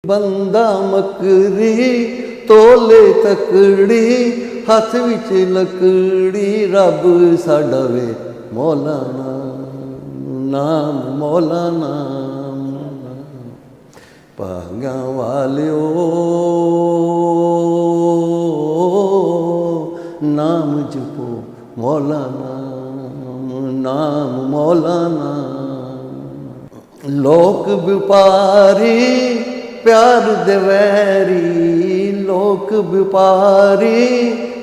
ਬੰਦਾ ਮਕਰੀ ਤੋਲੇ ਤਕੜੀ ਹੱਥ ਵਿੱਚ ਲੱਕੜੀ ਰੱਬ ਸਾਡਾ ਵੇ ਮੌਲਾਨਾ ਨਾਮ ਮੌਲਾਨਾ ਭਾਗਾਂ ਵਾਲਿਓ ਨਾਮ ਜਪੋ ਮੌਲਾਨਾ ਨਾਮ ਮੌਲਾਨਾ ਲੋਕ ਵਪਾਰੀ ਪਿਆਰ ਦੇ ਵੈਰੀ ਲੋਕ ਵਪਾਰੀ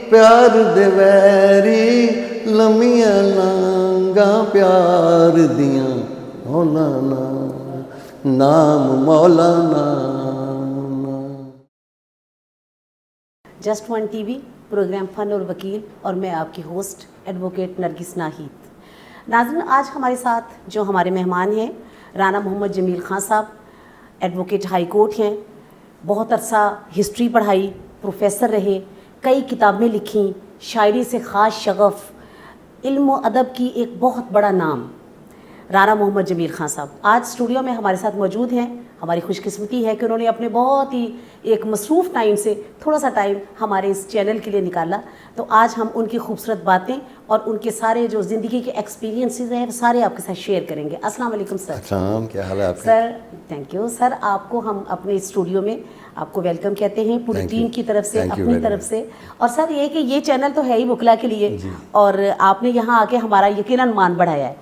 ਪਿਆਰ ਦੇ ਵੈਰੀ ਲੰਮੀਆਂ ਲਾਂਘਾਂ ਪਿਆਰ ਦੀਆਂ ਮੌਲਾਨਾ नाम मौलाना। Just one TV programme fun और वकील और मैं आपकी होस्ट एडवोकेट नरगिस नाहिद। नाज़रीन, आज हमारे साथ जो हमारे मेहमान हैं राना मोहम्मद जमील खान साहब, एडवोकेट हाई कोर्ट हैं, बहुत अरसा हिस्ट्री पढ़ाई, प्रोफेसर रहे, कई किताबें लिखी, शायरी से ख़ास शगफ़, इल्म व अदब की एक बहुत बड़ा नाम राना मोहम्मद जमील खान साहब आज स्टूडियो में हमारे साथ मौजूद हैं। हमारी खुशकिस्मती है कि उन्होंने अपने बहुत ही एक मसरूफ़ टाइम से थोड़ा सा टाइम हमारे इस चैनल के लिए निकाला। तो आज हम उनकी खूबसूरत बातें और उनके सारे जो ज़िंदगी के एक्सपीरियंसेस हैं सारे आपके साथ शेयर करेंगे। अस्सलाम वालेकुम सर। अस्सलाम, क्या हाल है आपका? सर थैंक यू सर, आपको हम अपने स्टूडियो में आपको वेलकम कहते हैं पूरी टीम की तरफ से, अपनी तरफ से। और सर ये कि ये चैनल तो है ही वकला के लिए और आपने यहाँ आके हमारा यकीनन मान बढ़ाया है।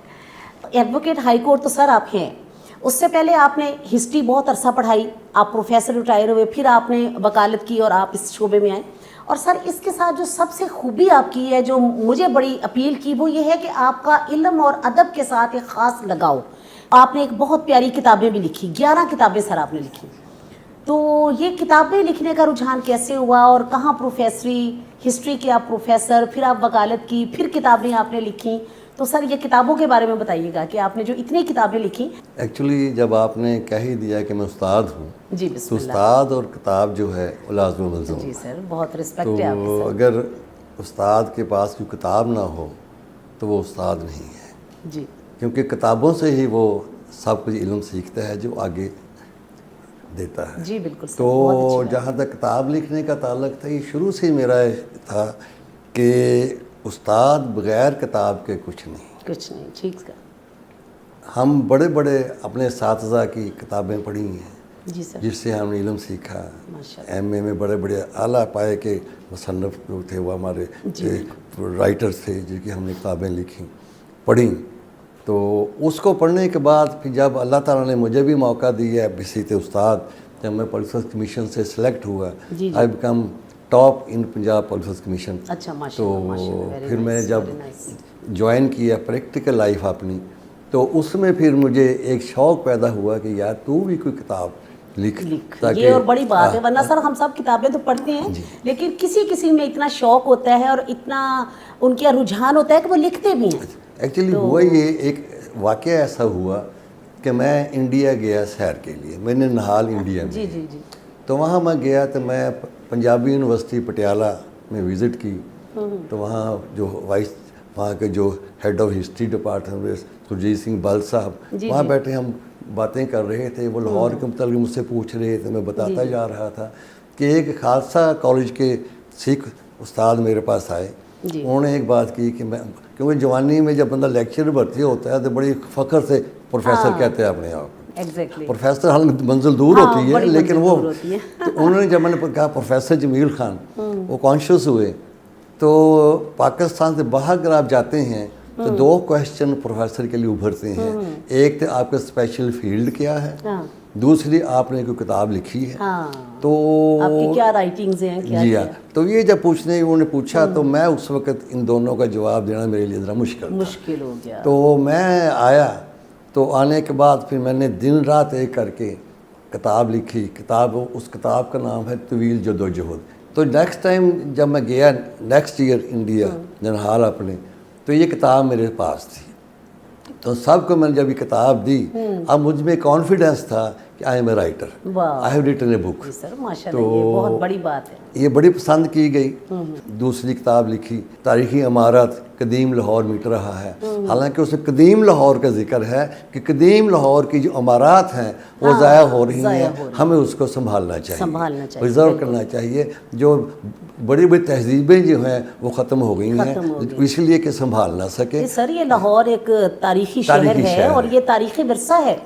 एडवोकेट हाई कोर्ट तो सर आप हैं, उससे पहले आपने हिस्ट्री बहुत अरसा पढ़ाई, आप प्रोफेसर रिटायर हुए, फिर आपने वकालत की और आप इस शोबे में आए। और सर इसके साथ जो सबसे खूबी आपकी है जो मुझे बड़ी अपील की वो ये है कि आपका इल्म और अदब के साथ एक ख़ास लगाव। आपने एक बहुत प्यारी किताबें भी लिखी, 11 किताबें सर आपने लिखी। तो ये किताबें लिखने का रुझान कैसे हुआ और कहाँ प्रोफेसरी हिस्ट्री के आप प्रोफेसर, फिर आप वकालत की, फिर किताबें आपने लिखी। तो सर ये किताबों के बारे में बताइएगा कि आपने जो इतनी किताबें लिखी। एक्चुअली जब आपने कह ही दिया कि मैं उस्ताद हूँ जी तो उस्ताद और किताब जो है वो लाज़िम मलज़ूम। जी सर, बहुत रिस्पेक्ट तो है आपकी सर। अगर उस्ताद के पास कोई किताब ना हो तो वो उस्ताद नहीं है जी, क्योंकि किताबों से ही वो सब कुछ इल्म सीखता है जो आगे देता है। जी बिल्कुल सर, तो बहुत अच्छी बात। जहाँ तक किताब लिखने का ताल्लुक था, ये शुरू से मेरा था कि उस्ताद बग़ैर किताब के कुछ नहीं। ठीक है। हम बड़े बड़े अपने साथज़ा की किताबें पढ़ी हैं जी सर, जिससे हमने इल्म सीखा। माशाल्लाह। एमए में बड़े बड़े आला पाए के मुसन्नफ़ जो थे वो हमारे राइटर्स थे जिनकी हमने किताबें लिखी पढ़ी। तो उसको पढ़ने के बाद फिर जब अल्लाह ताला ने मुझे भी मौका दिया बसीत उस्ताद, जब मैं पुलिस कमीशन से सिलेक्ट हुआ, I become top in Punjab police commission. अच्छा, तो माशाल्लाह, फिर मैं जब ज्वाइन किया प्रैक्टिकल लाइफ अपनी, तो उसमें फिर मुझे एक शौक़ पैदा हुआ कि यार तू भी कोई किताब लिख। ये और बड़ी बात है, वरना सर हम सब किताबें तो पढ़ते हैं लेकिन किसी किसी में इतना शौक़ होता है और इतना उनका रुझान होता है कि वो लिखते भी हैं। एक्चुअली हुआ ये एक वाक़या ऐसा हुआ कि मैं इंडिया गया सैर के लिए, मैंने नहाल इंडिया में। जी जी जी। तो वहाँ मैं गया तो मैं पंजाबी यूनिवर्सिटी पटियाला में विज़िट की। तो वहाँ जो वहाँ के जो head of history department Surjit Singh Bal साहब वहाँ बैठे, हम बातें कर रहे थे। वो लाहौर के मतलब मुझसे पूछ रहे थे, मैं बताता जा रहा था कि एक खालसा कॉलेज के सिख उस्ताद मेरे पास आए। उन्होंने एक बात की कि मैं, क्योंकि जवानी में जब बंदा लेक्चर भर्ती होता है तो बड़ी फ़ख्र से प्रोफेसर कहते हैं अपने आप। प्रोफेसर हालांकि मंजिल दूर होती है लेकिन वो तो उन्होंने जब मैंने कहा प्रोफेसर जमील खान, वो कॉन्शियस हुए। तो पाकिस्तान से बाहर अगर आप जाते हैं तो 2 क्वेश्चन प्रोफेसर के लिए उभरते हैं। एक तो आपका स्पेशल फील्ड क्या है, दूसरी आपने कोई किताब लिखी है। तो आपकी क्या राइटिंग्स हैं, क्या जी हाँ, तो ये जब उन्होंने पूछा तो मैं उस वक़्त इन दोनों का जवाब देना मेरे लिए ज़रा मुश्किल हो गया। तो मैं आया, तो आने के बाद फिर मैंने दिन रात एक करके किताब लिखी। उस किताब का नाम है तवील जदोजहद। तो नेक्स्ट टाइम जब मैं गया नेक्स्ट ईयर इंडिया जनहाल अपने, तो ये किताब मेरे पास थी। तो सबको मैंने जब ये किताब दी, अब मुझ में कॉन्फिडेंस था कि I am a writer, I have written a book. Sir माशाल्लाह, ये बहुत बड़ी बात है। ये बड़ी पसंद की गई। दूसरी किताब लिखी, तारीखी इमारत कदीम लाहौर मिट रहा है। हालांकि उसमें कदीम लाहौर का जिक्र है कि कदीम लाहौर की जो इमारत हैं वो ज़ाया हो रही हैं, हमें उसको संभालना चाहिए, प्रिजर्व करना चाहिए। जो बड़ी बड़ी तहजीबें जो हैं वो ख़त्म हो गई हैं, इसलिए कि संभाल ना सके। सर ये लाहौर एक तारीखी शहर है और ये तारीखी विरसा है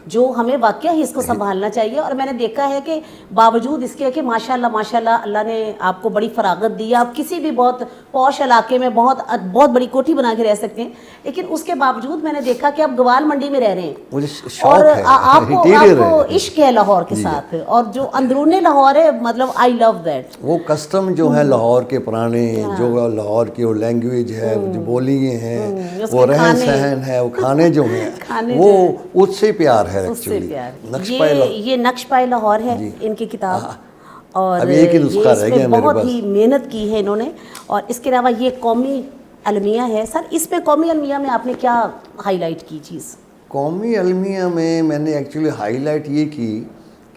जो हमें वाकई ही इसको संभालना चाहिए। और मैंने देखा है कि बावजूद इसके कि माशाल्लाह माशाल्लाह अल्लाह ने आपको बड़ी फरागत दी, आप किसी भी बहुत पौश इलाके में बहुत बड़ी कोठी बना के रह सकते हैं, लेकिन उसके बावजूद मैंने देखा कि आप ग्वाल मंडी में रह रहे हैं, मुझे शौक और है, आपको इश्क है लाहौर के साथ, और जो अंदरूनी लाहौर है, मतलब आई लव दैट। वो कस्टम जो है लाहौर के पुराने, जो लाहौर की वो लैंग्वेज है, जो बोलियां हैं, वो रहन सहन है, वो खाने जो हैं, वो उससे प्यार है एक्चुअली। ये नक्श पाए लाहौर है इनकी किताब, और अभी एक ही नुस्खा रह गया मेरे बहुत पास। ही मेहनत की है इन्होंने। और इसके अलावा ये कौमी अलमिया है। सर इसमें कौमी अलमिया में आपने क्या हाईलाइट की चीज़? कौमी अलमिया में मैंने एक्चुअली हाईलाइट ये की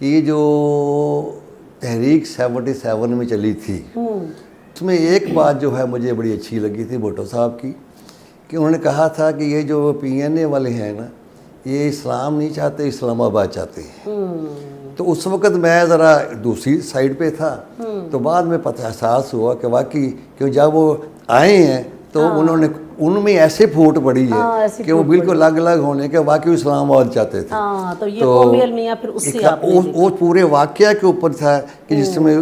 कि ये जो तहरीक 77 में चली थी, उसमें एक बात जो है मुझे बड़ी अच्छी लगी थी भुट्टो साहब की, कि उन्होंने कहा था कि ये जो PNA वाले हैं ना, ये इस्लाम नहीं चाहते, इस्लामाबाद चाहते हैं। तो उस वक़्त मैं ज़रा दूसरी साइड पे था, तो बाद में पता एहसास हुआ कि वाकई क्यों जब वो आए हैं तो उन्होंने उनमें ऐसे फूट पड़ी है कि वो बिल्कुल अलग अलग होने के वाकई इस्लामाबाद चाहते थे। तो ये कौमी अलमिया फिर उससे आपने वो पूरे वाक़या के ऊपर था कि जिसमें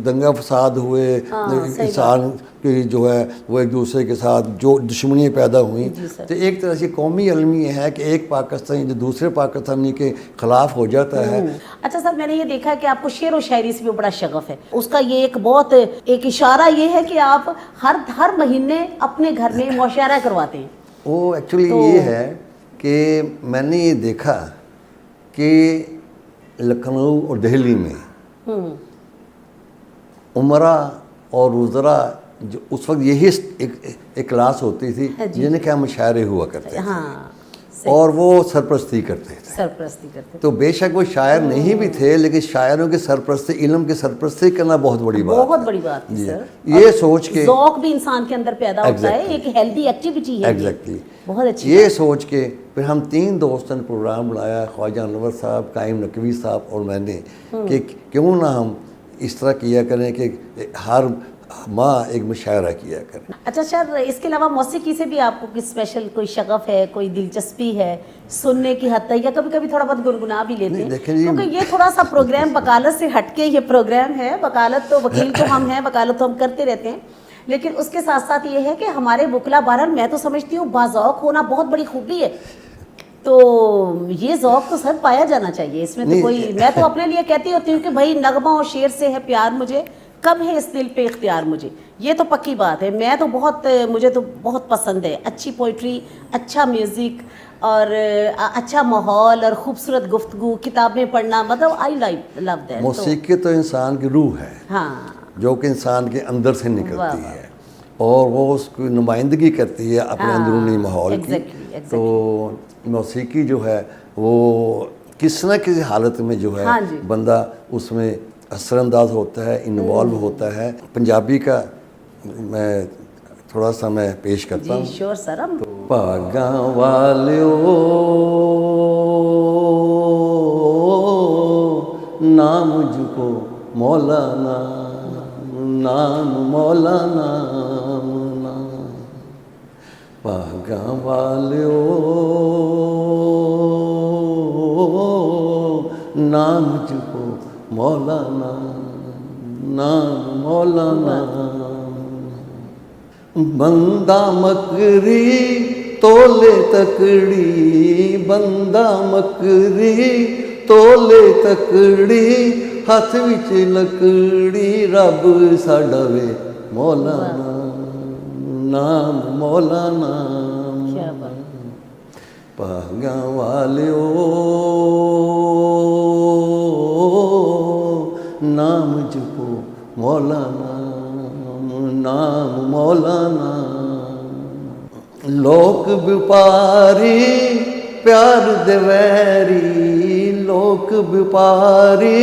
दंगा फसाद हुए, इंसान की जो है वो एक दूसरे के साथ जो दुश्मनियाँ पैदा हुई। तो एक तरह से कौमी अलमिया है कि एक पाकिस्तानी जो दूसरे पाकिस्तानी के ख़िलाफ़ हो जाता है। अच्छा सर, मैंने ये देखा है कि आपको शेर व शायरी से भी बड़ा शगफ है। उसका ये एक बहुत एक इशारा ये है कि आप हर महीने अपने घर में मुशायरा करवाते हैं। वो एक्चुअली ये है कि मैंने ये देखा कि लखनऊ और दिल्ली में उमरा और उज़रा जो उस वक्त यही एक क्लास होती थी जिन्हें क्या मुशायरे हुआ करते थे, और वो सरपरस्ती करते थे। तो बेशक वो शायर नहीं भी थे, लेकिन शायरों की सरपरस्ती, इल्म की सरपरस्ती करना बहुत बड़ी बात है सर। ये सोच के ज़ौक़ भी इंसान के अंदर पैदा होता है, एक हेल्दी एक्टिविटी है। एग्जैक्टली, बहुत अच्छी। ये सोच के फिर हम 3 दोस्तों ने प्रोग्राम बनाया, ख्वाजा अनवर साहब, कायम नकवी साहब और मैंने, कि क्यों ना हम इस तरह किया करें कि हर माँ एक मुशायरा किया करें। अच्छा सर, इसके अलावा मौसीकी से भी आपको कोई स्पेशल कोई शगफ है, कोई दिलचस्पी है सुनने की हद तक, या कभी कभी थोड़ा बहुत गुनगुना भी लेते हैं? क्योंकि ये थोड़ा सा प्रोग्राम वकालत से हटके ये प्रोग्राम है। वकालत तो वकील तो हम हैं, वकालत तो हम करते रहते हैं, लेकिन उसके साथ साथ ये है कि हमारे वकला बहरहाल मैं तो समझती हूँ बाज़ौक़ होना बहुत बड़ी खूबी है। तो ये ज़ौक़ तो सर पाया जाना चाहिए, इसमें तो कोई, मैं तो अपने लिए कहती होती हूँ कि भाई नगमा और शेर से है प्यार मुझे, कब है इस दिल पे इख्तियार मुझे, ये तो पक्की बात है। मैं तो मुझे तो बहुत पसंद है अच्छी पोइट्री, अच्छा म्यूज़िक और अच्छा माहौल और ख़ूबसूरत गुफ्तगू, किताबें पढ़ना, मतलब आई लव दैट। मौसीकी तो इंसान की रूह है, हाँ, जो कि इंसान के अंदर से निकलती है और वो उसकी नुमाइंदगी करती है अपने अंदरूनी माहौल की। तो मौसीकी जो है वो किसी न किसी हालत में जो है बंदा उसमें असरअंदाज होता है, इन्वॉल्व होता है। पंजाबी का मैं थोड़ा सा मैं पेश करता हूँ। Sure sir. तो भागा वालियो नाम मुझको मौलाना, नाम मौलाना, भागा वालियो नाम मुझको मौलाना, नाम मौलाना। बंदा मकरी तोले तकड़ी, बंदा मकरी तोले तकड़ी, हथ विच लकड़ी रब साडा वे मौलाना, नाम मौलाना। भागा वालियो नाम मुझको मौलाना, नाम मौलाना। लोक व्यापारी प्यार दे वैरी, ਲੋਕ ਵਪਾਰੀ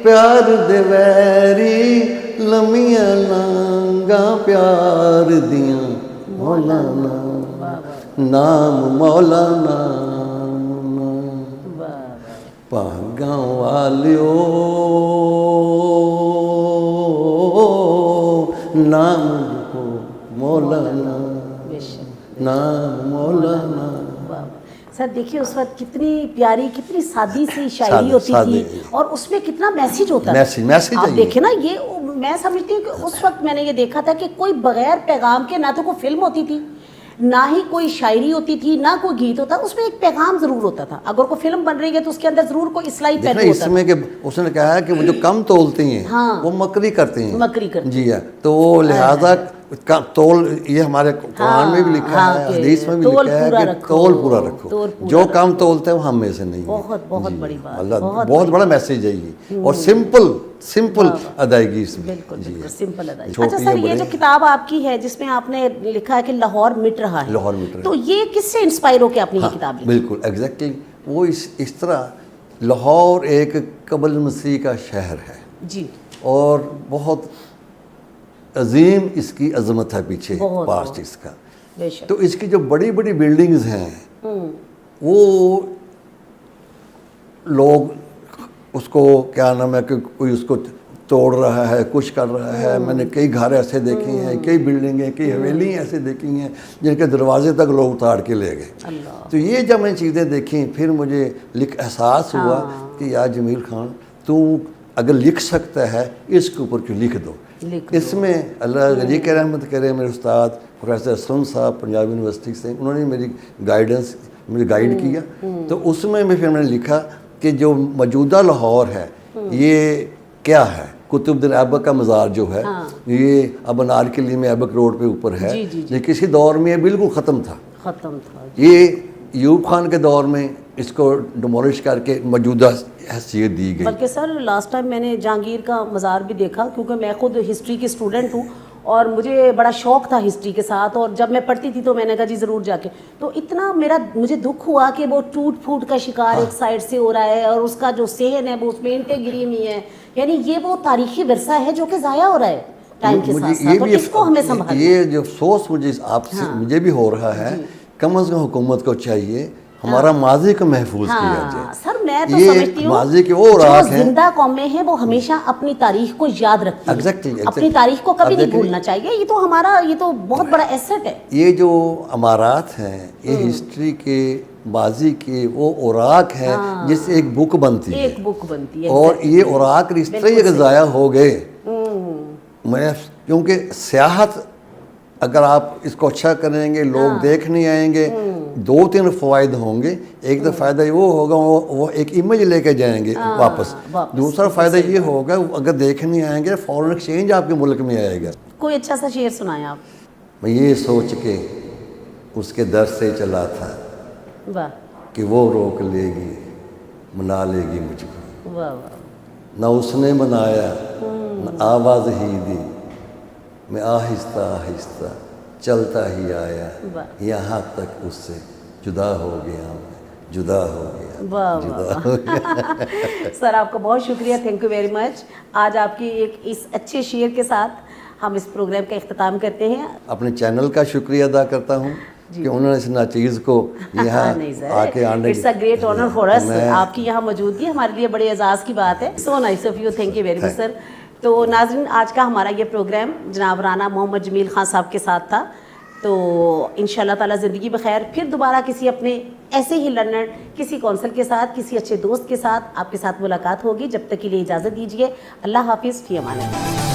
ਪਿਆਰ ਦੇ ਵੈਰੀ ਲੰਮੀਆਂ ਲਾਂਘਾਂ ਪਿਆਰ ਦੀਆਂ ਮੌਲਾਨਾ ਨਾਮ ਮੌਲਾਨਾ ਭਾਗਾਂ ਵਾਲਿਓ ਨਾਮ ਲਿਖੋ ਮੌਲਾਨਾ नाम मौलाना। सर देखिए उस वक्त कितनी प्यारी कितनी सादी सी शायरी होती थी और उसमें कितना मैसेज होता था। मैसेज आप देखे ना, ये मैं समझती हूँ कि उस वक्त मैंने ये देखा था कि कोई बगैर पैगाम के ना तो कोई फिल्म होती थी, ना ही कोई शायरी होती थी, ना कोई गीत होता, उसमें एक पैगाम जरूर होता था। अगर कोई फिल्म बन रही है तो उसके अंदर जरूर कोई इस्लाही पहलू होता इसमें कि उसने कहा है कि वो जो कम तोलती हैं वो मकरी करती हैं। मकरी करती जी है, तो लिहाजा तोल, ये हमारे कुरान में भी लिखा है, हदीस में भी लिखा है कि तोल पूरा रखो, जो कम तोलते हैं वो हम में से नहीं। बहुत बहुत बड़ी बात, अल्लाह बहुत बड़ा मैसेज है ये, और सिंपल अदायगी इसमें। बिल्कुल सिंपल अदायगी। अच्छा सर, ये जो किताब आपकी है जिसमें आपने लिखा है कि लाहौर मिट रहा है, लाहौर मिट रहा है, तो ये किससे इंस्पायर होकर आपने ये किताब लिखी? बिल्कुल एग्जैक्टली, वो इस तरह लाहौर एक कबल मसीह का शहर है जी, और बहुत अजीम इसकी अजमत है पीछे पास्ट इसका। तो इसकी जो बड़ी बड़ी बिल्डिंग्स हैं वो लोग उसको क्या नाम है कि कोई उसको तोड़ रहा है, कुछ कर रहा है। मैंने कई घर ऐसे देखे हैं, कई बिल्डिंगें, कई हवेली ऐसे देखी हैं जिनके दरवाजे तक लोग उतार के ले गए। तो ये जब मैं चीज़ें देखी फिर मुझे एहसास हुआ कि यार जमील खान, तू अगर लिख सकता है इसके ऊपर क्यों लिख दो। इसमें अल्लाह जी के रहमत करे, मेरे उस्ताद प्रोफेसर असलम साहब पंजाब यूनिवर्सिटी से, उन्होंने मुझे गाइड किया। तो उसमें भी फिर मैंने लिखा कि जो मौजूदा लाहौर है ये क्या है। कुतुबुद्दीन ऐबक का मज़ार जो है ये अब अनारकली में ऐबक रोड पे ऊपर है, ये किसी दौर में ये बिल्कुल ख़त्म था। ये यूब खान के दौर में इसको डिमोलिश करके मौजूदा हैसियत दी गई। बल्कि सर लास्ट टाइम मैंने जहांगीर का मज़ार भी देखा, क्योंकि मैं खुद हिस्ट्री की स्टूडेंट हूँ और मुझे बड़ा शौक़ था हिस्ट्री के साथ, और जब मैं पढ़ती थी तो मैंने कहा जी ज़रूर जाके, तो इतना मुझे दुख हुआ कि वो टूट फूट का शिकार एक साइड से हो रहा है, और उसका जो सहन है वो उसमें ईंटें गिरी हुई हैं। यानी ये वो तारीखी विरसा है जो कि ज़ाया हो रहा है टाइम के साथ, तो इसको हमें संभालना। ये जो अफसोस मुझे आपसे मुझे भी हो रहा है, कम अज़ कम हुकूमत को चाहिए हमारा माजी को महफूज किया जाए। सर मैं तो समझती हूँ माजी की वो राख है, जिंदा कौमें हैं वो हमेशा अपनी तारीख को याद रखती हैं। अपनी तारीख को कभी नहीं भूलना चाहिए। ये तो बहुत बड़ा एसेट है। ये जो अमारात हैं ये हिस्ट्री के माजी के वो औराक हैं जिससे एक बुक बनती है, और ये औराक इस तरह अगर ज़ाया हो गए, मैं क्योंकि सियाहत अगर आप इसको अच्छा करेंगे लोग देखने आएंगे, 2-3 फ़वाइद होंगे। एक तो फ़ायदा वो होगा वो एक इमेज लेके जाएंगे वापस। दूसरा फ़ायदा ये होगा अगर देखने आएंगे फॉरेन एक्सचेंज आपके मुल्क में आएगा। कोई अच्छा सा शेर सुनाएं आप। मैं ये सोच के उसके दर से चला था कि वो रोक लेगी मना लेगी मुझको, न उसने मनाया न आवाज़ ही दी, मैं आहिस्ता आहिस्ता चलता ही आया, यहाँ तक उससे जुदा हो गया, जुदा हो गया। सर आपका बहुत शुक्रिया, थैंक यू वेरी मच। आज आपकी एक इस अच्छे शेर के साथ हम इस प्रोग्राम का इख्तिताम करते हैं। अपने चैनल का शुक्रिया अदा करता हूँ कि उन्होंने इस नाचीज़ को यहाँ आके आने, it's a great honour for us. आपकी यहाँ मौजूदगी हमारे लिए बड़े एजाज़ की बात है। So nice of you, thank you very much sir. तो नाज़रीन, आज का हमारा ये प्रोग्राम जनाब राना मोहम्मद जमील खान साहब के साथ था। तो इंशाल्लाह ताला ज़िंदगी बखैर फिर दोबारा किसी अपने ऐसे ही लर्नर, किसी कौंसल के साथ, किसी अच्छे दोस्त के साथ आपके साथ मुलाकात होगी। जब तक के लिए इजाज़त दीजिए। अल्लाह हाफिज़, फ़ी अमान अल्लाह।